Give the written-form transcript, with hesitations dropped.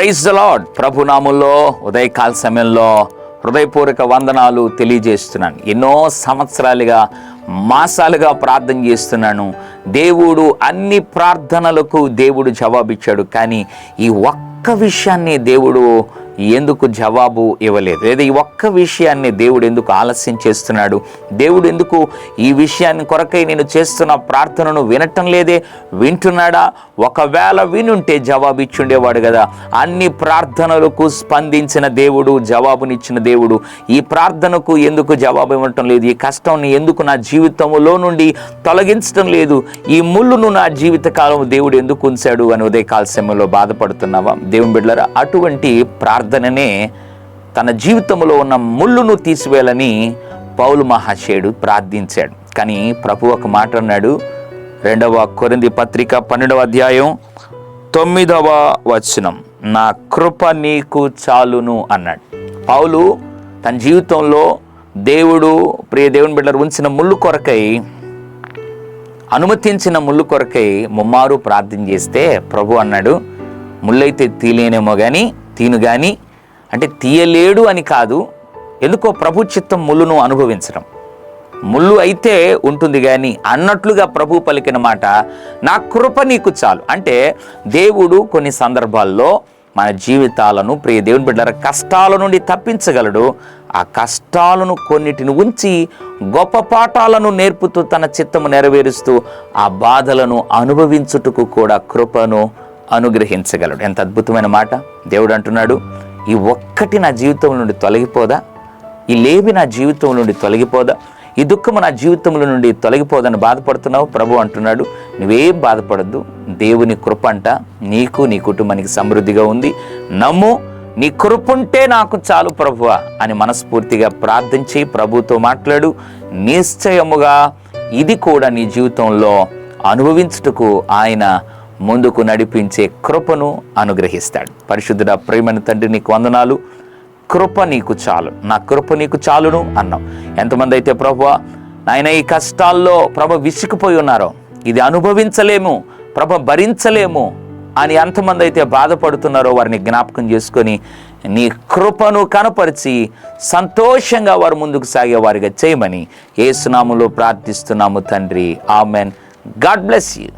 Praise the lord. ప్రభునామంలో ఉదయకాల సమయంలో హృదయపూర్వక వందనాలు తెలియజేస్తున్నాను. ఎన్నో సంవత్సరాలుగా మాసాలుగా ప్రార్థన చేస్తున్నాను. దేవుడు అన్ని ప్రార్థనలకు దేవుడు జవాబిచ్చాడు. కానీ ఈ ఒక్క విషయాన్ని దేవుడు ఎందుకు జవాబు ఇవ్వలేదు? లేదా ఈ ఒక్క విషయాన్ని దేవుడు ఎందుకు ఆలస్యం చేస్తున్నాడు? దేవుడు ఎందుకు ఈ విషయాన్ని కొరకై నేను చేస్తున్న ప్రార్థనను వినటం లేదే? వింటున్నాడా? ఒకవేళ వినుంటే జవాబు ఇచ్చుండేవాడు కదా. అన్ని ప్రార్థనలకు స్పందించిన దేవుడు, జవాబునిచ్చిన దేవుడు ఈ ప్రార్థనకు ఎందుకు జవాబు ఇవ్వటం లేదు? ఈ కష్టాన్ని ఎందుకు నా జీవితంలో నుండి తొలగించడం లేదు? ఈ ముళ్ళును నా జీవితకాలం దేవుడు ఎందుకు ఉంచాడు అని ఉదయకాల సమయంలో బాధపడుతున్నావా? దేవుని బిడ్డలారా, అటువంటి ప్రార్థననే తన జీవితంలో ఉన్న ముళ్ళును తీసివేయాలని పౌలు మహాశయుడు ప్రార్థించాడు. కానీ ప్రభు ఒక మాట అన్నాడు. 2వ కొరింథీ పత్రిక 12వ అధ్యాయం 9వ వచనం, నా కృప నీకు చాలును అన్నాడు. పౌలు తన జీవితంలో దేవుడు, ప్రియ దేవుని బిడ్డలు, ఉంచిన ముళ్ళు కొరకై, అనుమతించిన ముళ్ళు కొరకై ముమ్మారు ప్రార్థన చేస్తే ప్రభు అన్నాడు, ముళ్ళైతే తీయలేనేమో కానీ తీను కానీ, అంటే తీయలేడు అని కాదు. ఎందుకో ప్రభు చిత్తం ముళ్ళును అనుభవించడం. ముళ్ళు అయితే ఉంటుంది కానీ అన్నట్లుగా ప్రభు పలికిన మాట, నా కృప నీకు చాలు. అంటే దేవుడు కొన్ని సందర్భాల్లో మన జీవితాలను, ప్రియ దేవుని బిడ్డల, కష్టాల నుండి తప్పించగలడు. ఆ కష్టాలను కొన్నిటిని ఉంచి గొప్ప పాఠాలను నేర్పుతూ తన చిత్తము నెరవేరుస్తూ ఆ బాధలను అనుభవించుటకు కూడా కృపను అనుగ్రహించగలడు. ఎంత అద్భుతమైన మాట! దేవుడు అంటున్నాడు, ఈ ఒక్కటి నా జీవితం నుండి తొలగిపోదా? ఈ లేమి నా జీవితం నుండి తొలగిపోదా? ఈ దుఃఖము నా జీవితంలో నుండి తొలగిపోదని బాధపడుతున్నావు? ప్రభు అంటున్నాడు, నువ్వేం బాధపడద్దు. దేవుని కృప అంట నీకు, నీ కుటుంబానికి సమృద్ధిగా ఉంది. నమ్ము, నీ కృపుంటే నాకు చాలు ప్రభువా అని మనస్ఫూర్తిగా ప్రార్థించి ప్రభుతో మాట్లాడు. నిశ్చయముగా ఇది కూడా నీ జీవితంలో అనుభవించుటకు ఆయన ముందుకు నడిపించే కృపను అనుగ్రహిస్తాడు. పరిశుద్ధుడా, ప్రేమైన తండ్రి, నీకు వందనాలు. కృప నీకు చాలు, నా కృప నీకు చాలును అన్నావు. ఎంతమంది అయితే ప్రభువా నాయన ఈ కష్టాల్లో ప్రభ విసిగిపోయి ఉన్నారో, ఇది అనుభవించలేము ప్రభ, భరించలేము అని ఎంతమంది అయితే బాధపడుతున్నారో వారిని జ్ఞాపకం చేసుకొని నీ కృపను కనపరిచి సంతోషంగా వారు ముందుకు సాగే వారిగా చేయమని యేసు నామములో ప్రార్థిస్తున్నాము తండ్రి. ఆమెన్. God bless you.